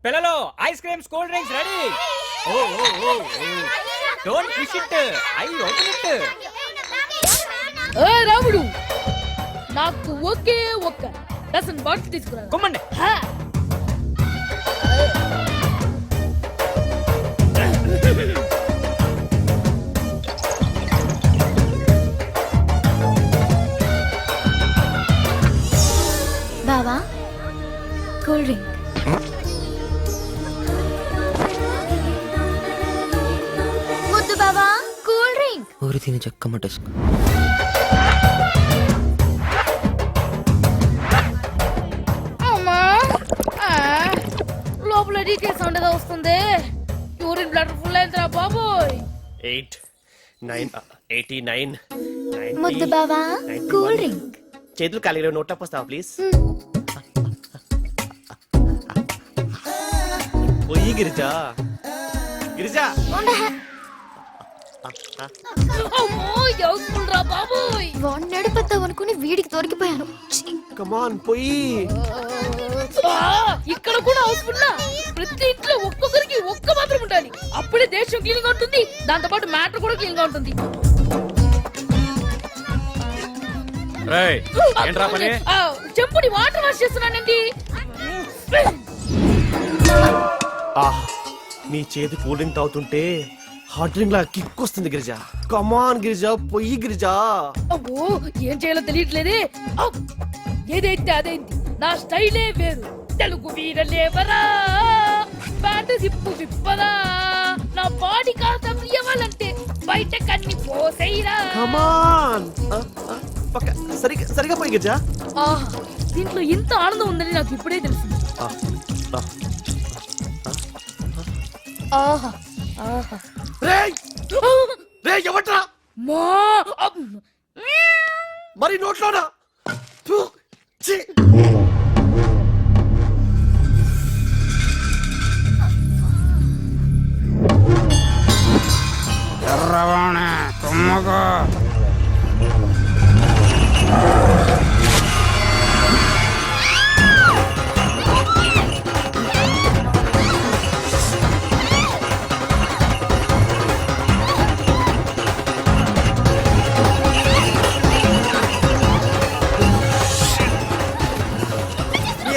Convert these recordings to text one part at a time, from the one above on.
పిల్లలు ice creams cool drinks ready. ఓ ఓ ఓ don't push it, I open it. ఏ రాముడు, నాకు ఒకే ఒక్క డజన్ బాటిల్ తీసుకురా. కొమ్మండి. బావా కూల్ డ్రింక్. ముద్దు బావా కూల్ డ్రింక్. ఊరి తిని చెక్కమటేసుకో. అమ్మా లోపల డీటెయిల్ సౌండ్ ఏదో వస్తుంది. యూరిన్ బ్లడ్ ఫుల్ అయిందిరా బాబోయ్. 8 9 89 ముద్దు బావా కూల్ డ్రింక్. చేతులు ఖాళీ నోట్ వస్తావా ప్లీజ్. పోయి గిరిజా గిరిజా. అమ్మో ఎవరురా బాబోయ్. వాడిని నడిపేద్దాం అనుకుని వీడికి దొరికిపోయాను. కమాన్ పోయి. ఇక్కడ కూడా హౌస్ఫుల్. ప్రతి ఇంట్లో ఒక్కొక్కరికి ఒక్క మాత్రం ఉండాలి. అప్పుడే దేశం క్లీన్ గా ఉంటుంది, దాంతో పాటు మ్యాటర్ కూడా క్లీన్ గా ఉంటుంది. ఏంట్రా పని? చెంపుని వాటర్ వాష్ చేస్తున్నానండి. నీ చేతి కూల్ డ్రింక్ తాగుతుంటే హాట్ డ్రింక్ లా కిక్ వస్తుంది గిరిజా. కమాన్ గిరిజా పొయ్యి గిరిజా. అబ్బో ఏం చేయాలో తెలియట్లేదే. ఏదైతే అదైంది, నా స్టైలే వేరు. తెలుగు వీరలేవరా, బ్యాట్ జిప్పు విప్పరా, నా బాడీ కాస్త ఇవ్వాలంటే బయట కన్ని పోసేయరా. కమాన్ సరిగా పోయి గిరిజా. దీంట్లో ఇంత ఆనందం ఉందని నాకు ఇప్పుడే తెలిసింది. ఆహా ఆహా. ఎవట్రా మా మరి నోట్లోనా? ఎర్రవాణి తుమ్మగా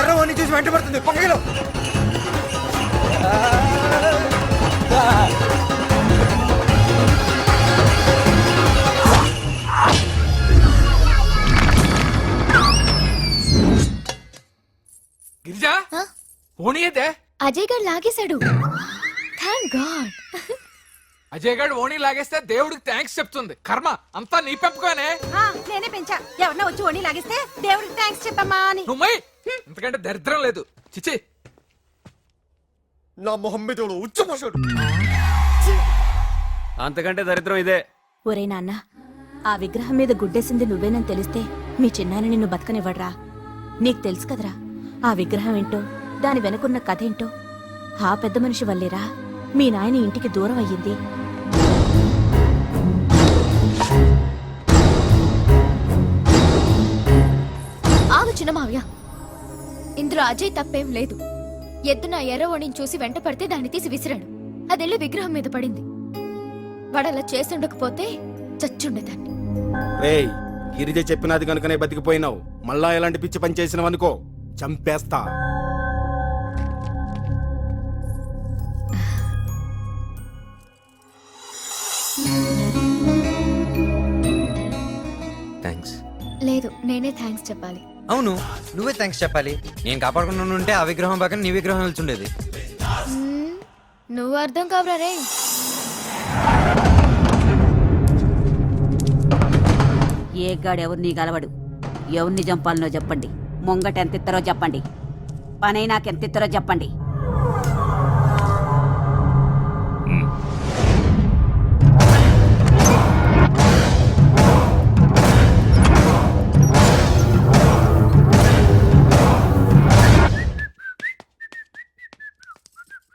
ఎర్రవాణి చూసి వెంట పడుతుంది పొంగలో. గిరిజా ఓణి అయితే అజయ్ గారు లాగేశాడు. Thank God. అజయ్ గారు ఓణి లాగేస్తే దేవుడికి థ్యాంక్స్ చెప్తుంది. కర్మ అంతా నీ పెంపుగానే. నేనే పెంచా. ఎవరన్నా వచ్చి ఓణి లాగిస్తే దేవుడికి థ్యాంక్స్ చెప్పమ్మా అని. నువ్వు ఇంతకంటే దరిద్రం లేదు. చిచి నా మొహం మీద ఉచ్చపోసాడు. అంతకంటే దరిద్రం ఇదే. ఒరే నాన్న, ఆ విగ్రహం మీద గుడ్డేసింది నువ్వేనని తెలిస్తే మీ చిన్నాన్న నిన్ను బతకనివ్వడ్రా. నీకు తెలుసు కదరా ఆ విగ్రహం ఏంటో, దాని వెనుకున్న కథ ఏంటో. ఆ పెద్ద మనిషి వల్లేరా మీ నాయన ఇంటికి దూరం అయ్యింది. ఆగు చిన్న మావయ్య, ఇందులో అజయ్ తప్పేం లేదు. ఎద్దున ఎర్రవణిని చూసి వెంట పడితే దాన్ని తీసి విసిరాడు. అదెళ్ళి విగ్రహం మీద పడింది. వాడలా చేసుండకపోతే చచ్చుండేదాన్ని. రేయ్ గిరిజ చెప్పినది కనుకనే బతికిపోయినావు. మళ్ళా ఎలాంటి పిచ్చి పని చేసినవనుకో చంపేస్తా. థ్యాంక్స్. లేదు, నేనే థ్యాంక్స్ చెప్పాలి. అవును నువ్వే థ్యాంక్స్ చెప్పాలి. నేను కాపాడుకున్నా ఉంటే ఆ విగ్రహం పక్కన నీ విగ్రహం వెళ్తుండేది. నువ్వు అర్థం కావరా రే. ఏ గాడు ఎవరిని గలవడు. ఎవరిని చంపాలనో చెప్పండి. ముంగట ఎంత ఇస్తారో చెప్పండి. పనై నాకెంత ఇస్తారో చెప్పండి.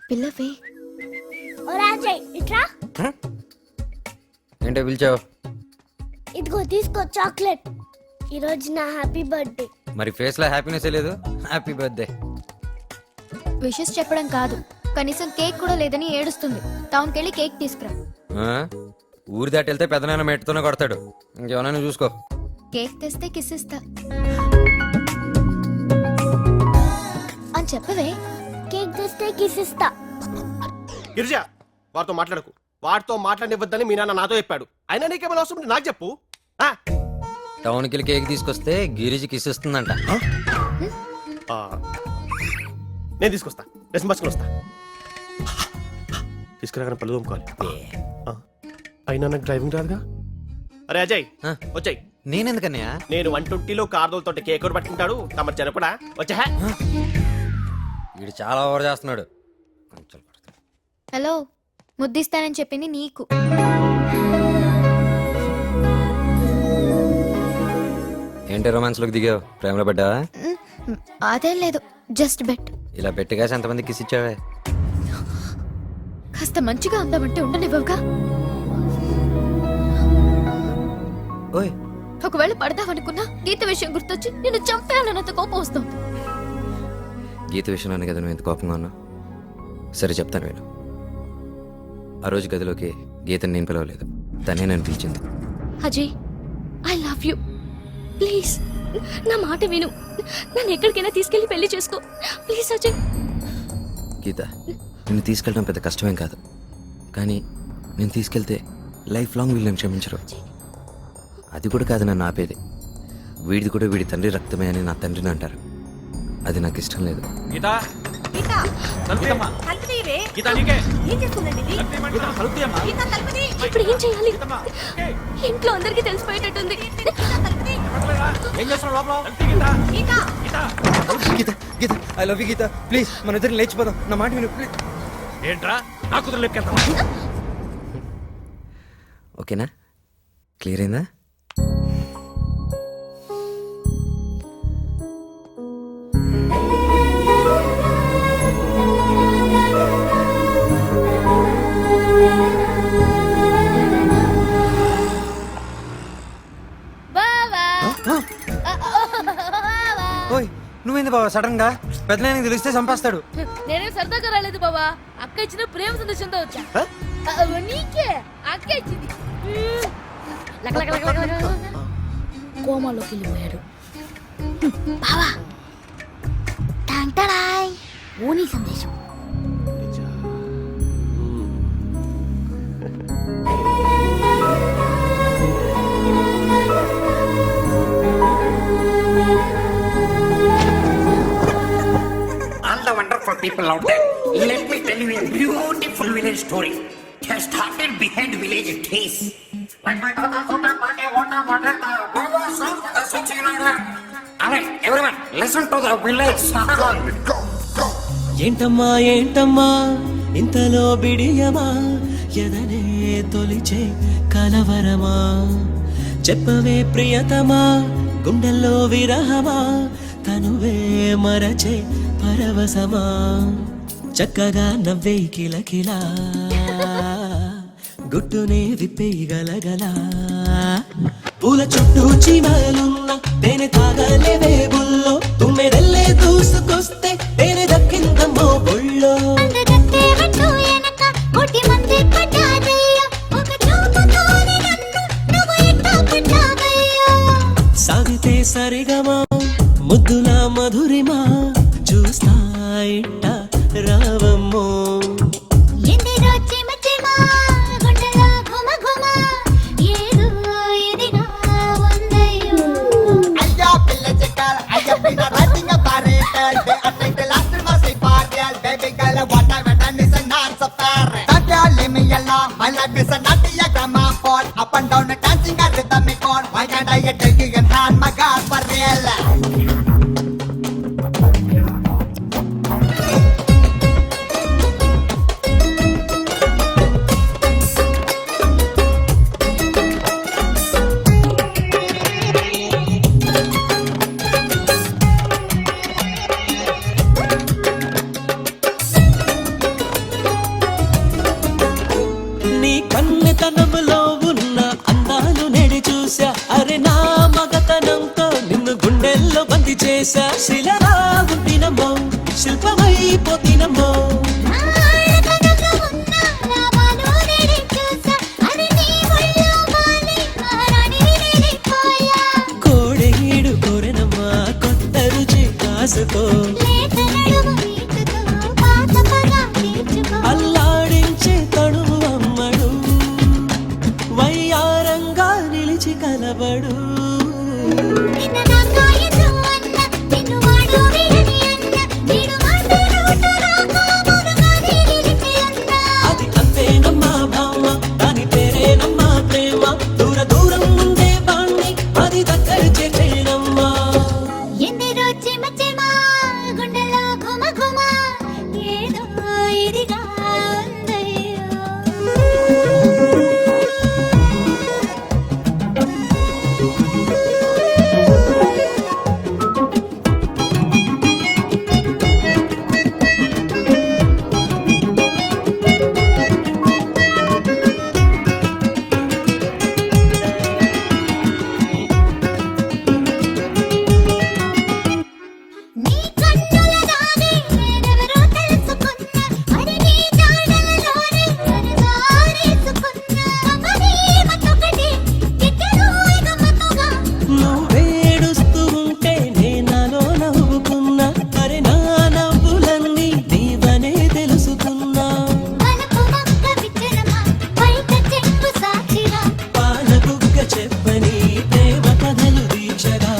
పిల్లవే. ఏంటో పిలిచావు? ఇదిగో తీసుకో చాక్లెట్. ఈరోజు నా హ్యాపీ బర్త్డే. మరి ఫేస్ లో హ్యాపీనెస్ లేదు. Happy birthday. విషెస్ చెప్పడం కాదు, కనీసం కేక్ కూడా లేదని ఏడుస్తుంది. టౌన్కి వెళ్ళి కేక్ తీసుకురా. ఆ? ఊరి దాటి వెళ్తే పెద్దనాన్న మెట్టుతోనే కొడతాడు. ఇంకేమన్నా చూసుకో. కేక్ తెస్తే కిస్ ఇస్తా అని చెప్పవే. కేక్ తెస్తే కిస్ ఇస్తా. గిరిజ వాడితో మాట్లాడకు. వాడితో మాట్లాడివ్వద్దని మీ నాన్న నాతో చెప్పాడు. అయినా నీకేమైనా అవసరం ఉంటే నాకు చెప్పు. ఆ? టౌన్కి వెళ్ళి కేక్ తీసుకొస్తే గిరిజి కిస్ ఇస్తుందంట. ఆ, నేను తీసుకొస్తా. డ్రెస్ మార్చుకుని వస్తా. తీసుకురాగానే పళ్ళు తోముకోవాలి. ఆ, అయినా నాకు డ్రైవింగ్ రాదుగా. అరే అజయ్ ఆ? వచ్చాయి. నేనెందుకన్నయ్యా? నేను 120లో కార్దోలతో కేక్ కూడా పట్టుకుంటాడు. తమరు జనపడా వచ్చా. వీడు చాలా ఓవర్ చేస్తున్నాడు. హలో, ముద్దిస్తానని చెప్పింది నీకు. ఏంటి రొమాన్స్ లోకి దిగావు? ప్రేమలో పడ్డావా? అదేం లేదు, జస్ట్ బెట్. ఇలా పెట్టిగా ఎంతమంది కిస్ ఇచ్చావే? కాస్త మంచిగా ఉందామంటే ఉండనివ్వవుగా. ఓయ్, ఒకవేళ పడదామనుకున్నా గీత విషయం గుర్తొచ్చి నిన్ను చంపేయాలన్నంత కోపం వస్తుంది. గీత విషయంలోనే కదా నువ్వు ఎంత కోపంగా ఉన్నా. సరే చెప్తాను వీళ్ళు. ఆ రోజు గదిలోకి గీతని నేను పిలవలేదు, తనే నన్ను పిలిచింది. Ajay, I love you. Please నా మాట విను. నన్ను ఎక్కడికైనా తీసుకెళ్లి పెళ్లి చేసుకో ప్లీజ్ అజయ్. గీత, నిన్ను తీసుకెళ్ళడం పెద్ద కష్టమేం కాదు, కానీ నేను తీసుకెళ్తే లైఫ్ లాంగ్ వీళ్ళు నన్ను క్షమించరు. అది కూడా కాదు నన్ను ఆపేది. వీడిది కూడా వీడి తండ్రి రక్తమే అని నా తండ్రిని అంటారు. అది నాకు ఇష్టం లేదు. గీత, గీతమ్మా. గీత, నీకే. గీత, తలుపు తీయమ్మా. ఇప్పుడు ఏం చేయాలి? ఇంట్లో అందరికీ తెలిసిపోయేటట్టుంది. ఏం చేస్తున్నావు లోపల? తలుపు తీ, Geetha. Geetha. Geetha, Geetha, I love you Geetha. Please మన ఇద్దరు లేచిపోదాం. నా మాట విను ప్లీజ్. ఏంట్రా నా కూతురు లేపుకెళ్తావా? ఓకేనా? క్లియర్ అయిందా? ఓయ్, నువ్వేంది బాబా సడన్ గా? పెద్దనాయనకి తెలిస్తే చంపేస్తాడు. నేనేం సరదాగా రాలేదు బాబా. అక్క ఇచ్చిన ప్రేమ సందేశంతో వచ్చా. నీకే అక్క ఇచ్చింది. లక లక లక లక లక. కోమాలోకి వెళ్ళిపోయాడు. బావా టాంటడాయ్ ఓనీ సందేశం. All the wonderful people out there, let me tell you a beautiful village story. It started behind village trees. Alright, everyone, listen to the village song. ఏంటమ్మా ఏంటమ్మా ఇంతలో బిడియమా, ఎదనే తొలిచే కలవరమా, చెప్పవే ప్రియతమా గుండెల్లో విరహమా, తనువే మరచే పరవశమా, చక్కగా నవ్వే కిలకిలా, గుట్టునే విప్పేయి గలగలా, పూల చుట్టూ చీమలున్న తేనె తాగలేవే బుల్లో, తుమ్మెదల్లే దూసుకొస్తే తేనె దక్కిందమ్మో బొళ్ళో. సాగితే సరిగమా ముద్దుల మధురిమా, చూస్తా ఇట్ట రావమ్మో. Up and down the dancing at rhythm on. Why can't I get taking and hand my God for real? నీ కన్ను శిల్పమైపోతినమ్మో కోడేడు కోరెనమ్మా కొత్త రుచి కాసుకో అల్లాడించే తడువు అమ్మడు వయ్యారంగా నిలిచి కలబడు అది అంతేనమ్మా భామ దాని పేరేనమ్మా ప్రేమ దూర దూరం ఉండే బాణ్ణి అది దగ్గర చేసేనమ్మా నువ్వేడుస్తూ ఉంటే నేనాలో నవ్వుకున్నా అరే నా నవ్వులన్నీ నీవనే తెలుసుకున్నా పాలబుగ్గ చెప్పని ప్రేమ కథలు దీక్షగా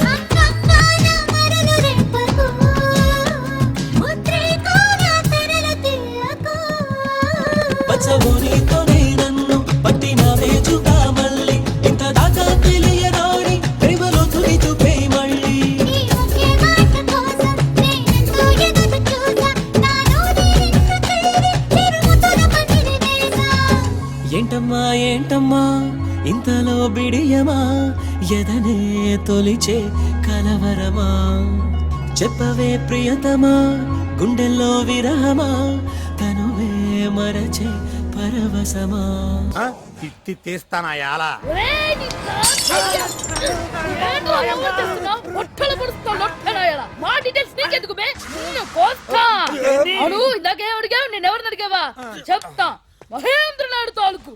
పచ్చబోనితోనే నన్ను పట్టినవే చుగా మళ్ళీ ఇంత దాకా తెలియరాని ప్రేమలో తులి చూపే మళ్ళీ ఏంటమ్మా ఏంటమ్మా ఇంతలో బిడియమా ఎదనే తొలిచే కలవరమా చెప్పవే ప్రియతమా గుండెల్లో విరహమా తనువే మరచే పరవశమా తిట్టి తీస్తానా యాలా ఒరేయ్, నీ ఏంట్రా ఎవరు తెస్తున్నావ్? ఒట్టలు పొడుస్తున్నావ్, లొట్టలాయలా. మా డీటెయిల్స్ నీకెందుకు బే? నిన్ను కోస్తా. అడు ఇందాకేం అడిగావు? నేను ఎవరిని అడిగావా? చెప్తా. మహేంద్ర నాయుడు తాలూకు